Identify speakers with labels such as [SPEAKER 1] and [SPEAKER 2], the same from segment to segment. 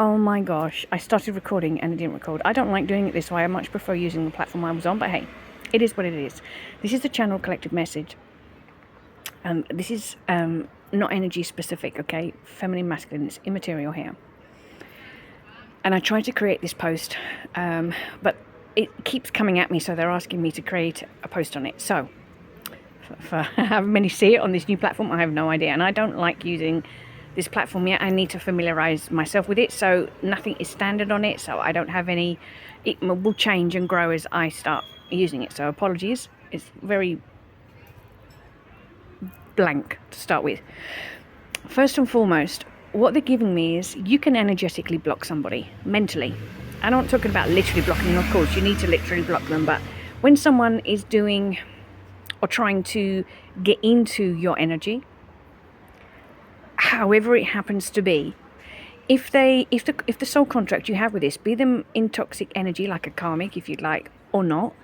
[SPEAKER 1] Oh my gosh, I started recording and it didn't record. I don't like doing it this way. I much prefer using the platform I was on, but hey, it is what it is. This is the channel Collective Message. This is not energy specific, okay? Feminine, masculine, it's immaterial here. And I tried to create this post, but it keeps coming at me, so they're asking me to create a post on it. So, for how many see it on this new platform, I have no idea. And I don't like using this platform yet. I need to familiarize myself with it, so nothing is standard on it, so I don't have any. It will change and grow as I start using it, so apologies. It's very blank to start with. First and foremost, what they're giving me is you can energetically block somebody mentally. I'm not talking about literally blocking them, of course, you need to literally block them, but when someone is doing or trying to get into your energy, however it happens to be, if the soul contract you have with this, be them in toxic energy like a karmic if you'd like or not,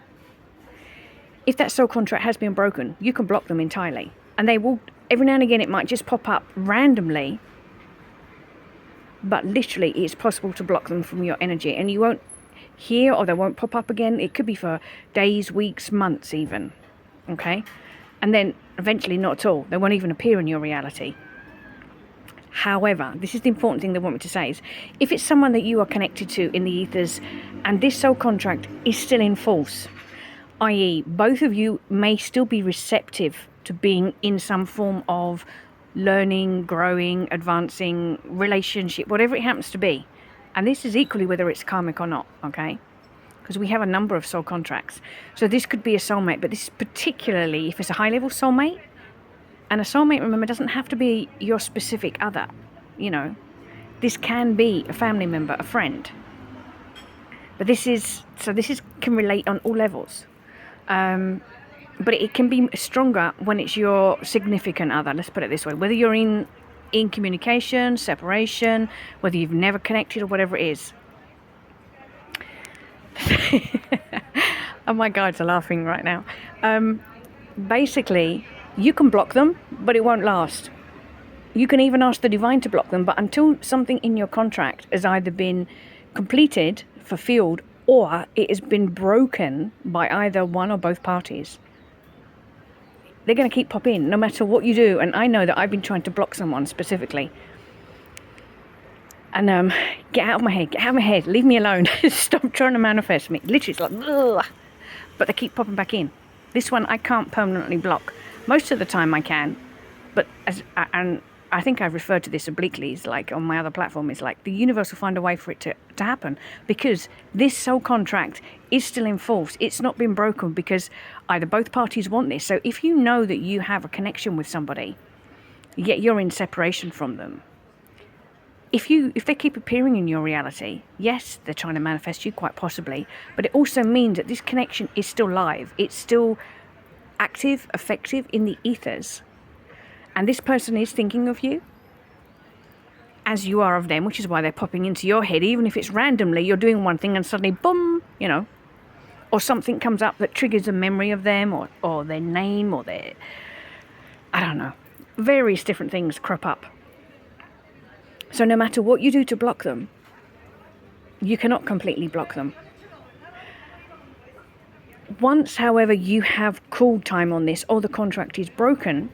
[SPEAKER 1] if that soul contract has been broken, you can block them entirely. And they will, every now and again it might just pop up randomly, but literally it's possible to block them from your energy, and you won't hear, or they won't pop up again. It could be for days, weeks, months even, okay? And then eventually not at all. They won't even appear in your reality. However, this is the important thing they want me to say, is if it's someone that you are connected to in the ethers and this soul contract is still in force, i.e. both of you may still be receptive to being in some form of learning, growing, advancing relationship, whatever it happens to be. And this is equally whether it's karmic or not, okay? Because we have a number of soul contracts. So this could be a soulmate, but this is particularly if it's a high-level soulmate. And a soulmate, remember, doesn't have to be your specific other, you know. This can be a family member, a friend. But this can relate on all levels. But it can be stronger when it's your significant other, let's put it this way. Whether you're in communication, separation, whether you've never connected or whatever it is. Oh my God, they're laughing right now. Basically, you can block them, but it won't last. You can even ask the divine to block them, but until something in your contract has either been completed, fulfilled, or it has been broken by either one or both parties, they're going to keep popping in no matter what you do. And I know that I've been trying to block someone specifically. And get out of my head, leave me alone. Stop trying to manifest me. Literally, it's like, ugh. But they keep popping back in. This one I can't permanently block. Most of the time I can, but and I think I've referred to this obliquely, it's like on my other platform, it's like the universe will find a way for it to happen, because this soul contract is still in force. It's not been broken because either both parties want this. So if you know that you have a connection with somebody, yet you're in separation from them, if they keep appearing in your reality, yes, they're trying to manifest you, quite possibly, but it also means that this connection is still live. It's still active, effective in the ethers. And this person is thinking of you as you are of them, which is why they're popping into your head, even if it's randomly, you're doing one thing and suddenly, boom, you know, or something comes up that triggers a memory of them, or their name, or their, I don't know, various different things crop up. So no matter what you do to block them, you cannot completely block them. Once, however, you have called time on this, or the contract is broken,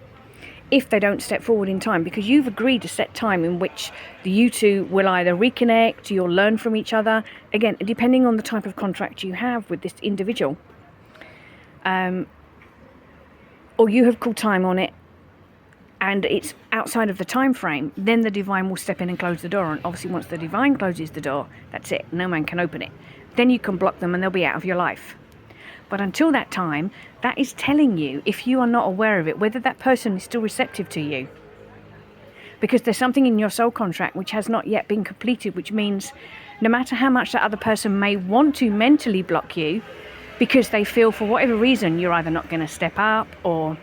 [SPEAKER 1] if they don't step forward in time, because you've agreed to set time in which you two will either reconnect, you'll learn from each other, again, depending on the type of contract you have with this individual, or you have called time on it and it's outside of the time frame, then the divine will step in and close the door. And obviously once the divine closes the door, that's it, no man can open it. Then you can block them and they'll be out of your life. But until that time, that is telling you, if you are not aware of it, whether that person is still receptive to you. Because there's something in your soul contract which has not yet been completed, which means no matter how much that other person may want to mentally block you, because they feel for whatever reason you're either not going to step up, or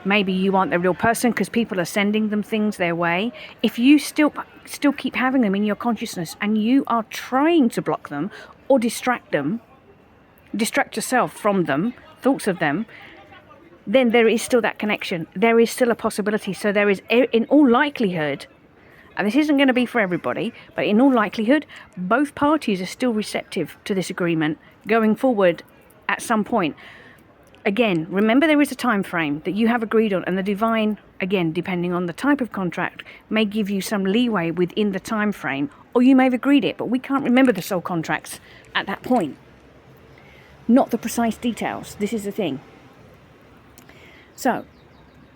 [SPEAKER 1] maybe you aren't the real person because people are sending them things their way. If you still keep having them in your consciousness and you are trying to block them or distract yourself from them, thoughts of them, then there is still that connection. There is still a possibility. So there is, in all likelihood, And this isn't going to be for everybody, but in all likelihood, both parties are still receptive to this agreement going forward at some point. Again, remember there is a time frame that you have agreed on, and the divine, again, depending on the type of contract, may give you some leeway within the time frame, or you may have agreed it, but we can't remember the soul contracts at that point. Not the precise details. This is the thing. So,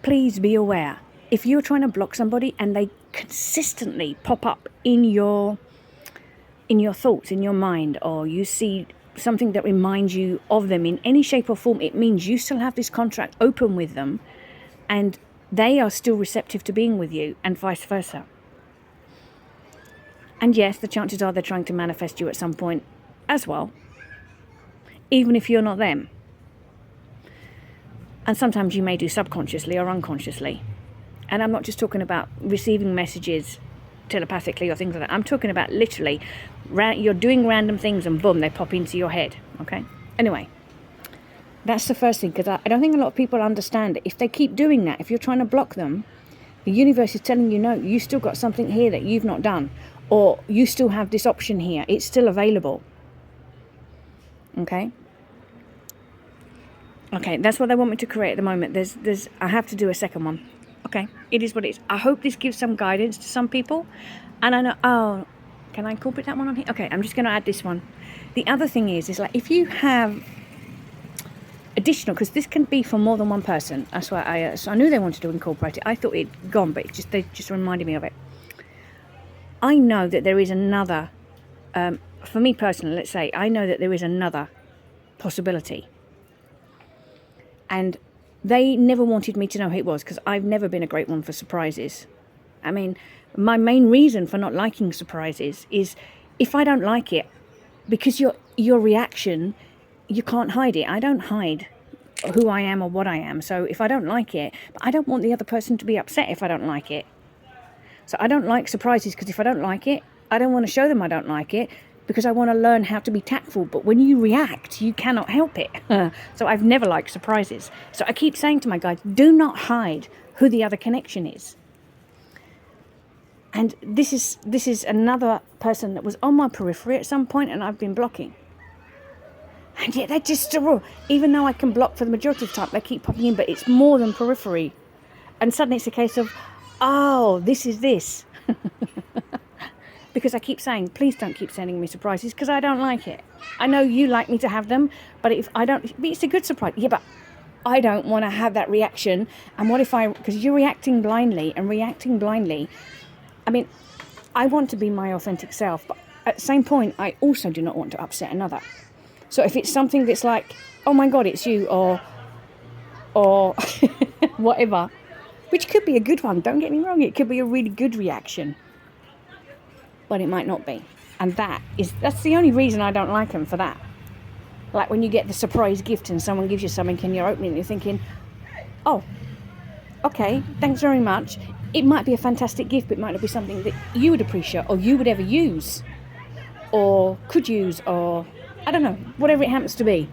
[SPEAKER 1] please be aware. If you're trying to block somebody and they consistently pop up in your thoughts, in your mind, or you see something that reminds you of them in any shape or form, it means you still have this contract open with them and they are still receptive to being with you, and vice versa. And yes, the chances are they're trying to manifest you at some point as well, even if you're not them. And sometimes you may do subconsciously or unconsciously. And I'm not just talking about receiving messages telepathically or things like that. I'm talking about literally, you're doing random things and boom, they pop into your head. Okay? Anyway, that's the first thing, because I don't think a lot of people understand it. If they keep doing that, if you're trying to block them, the universe is telling you, no, you still got something here that you've not done, or you still have this option here. It's still available. Okay? Okay, that's what they want me to create at the moment. I have to do a second one. Okay, it is what it is. I hope this gives some guidance to some people. And I know, can I incorporate that one on here? Okay, I'm just going to add this one. The other thing is like, if you have additional, because this can be for more than one person. That's why I knew they wanted to incorporate it. I thought it'd gone, but they just reminded me of it. I know that there is another, for me personally, let's say, I know that there is another possibility. And they never wanted me to know who it was, because I've never been a great one for surprises. I mean, my main reason for not liking surprises is if I don't like it, because your reaction, you can't hide it. I don't hide who I am or what I am. So if I don't like it, but I don't want the other person to be upset if I don't like it. So I don't like surprises, because if I don't like it, I don't want to show them I don't like it, because I want to learn how to be tactful. But when you react, you cannot help it. So I've never liked surprises. So I keep saying to my guys, do not hide who the other connection is. And this is another person that was on my periphery at some point, and I've been blocking. And yet they just still, even though I can block for the majority of the time, they keep popping in, but it's more than periphery. And suddenly it's a case of, oh, this is this. Because I keep saying, please don't keep sending me surprises, because I don't like it. I know you like me to have them, but if I don't, it's a good surprise. Yeah, but I don't want to have that reaction. And what if because you're reacting blindly. I mean, I want to be my authentic self, but at the same point, I also do not want to upset another. So if it's something that's like, oh my God, it's you, or whatever, which could be a good one, don't get me wrong, it could be a really good reaction. But it might not be. And that's the only reason I don't like them, for that. Like when you get the surprise gift and someone gives you something and you're opening it, you're thinking, oh, okay, thanks very much. It might be a fantastic gift, but it might not be something that you would appreciate or you would ever use or could use, or I don't know, whatever it happens to be.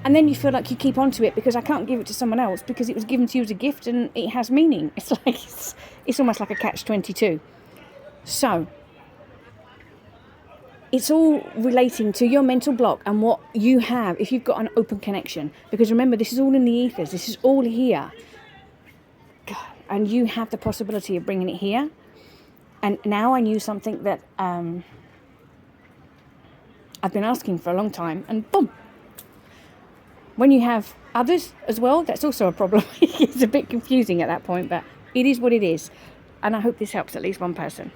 [SPEAKER 1] And then you feel like you keep on to it because I can't give it to someone else because it was given to you as a gift and it has meaning. It's like, it's almost like a catch-22. So it's all relating to your mental block and what you have if you've got an open connection. Because remember, this is all in the ethers. This is all here. God, and you have the possibility of bringing it here. And now I knew something that I've been asking for a long time. And boom. When you have others as well, that's also a problem. It's a bit confusing at that point, but it is what it is. And I hope this helps at least one person.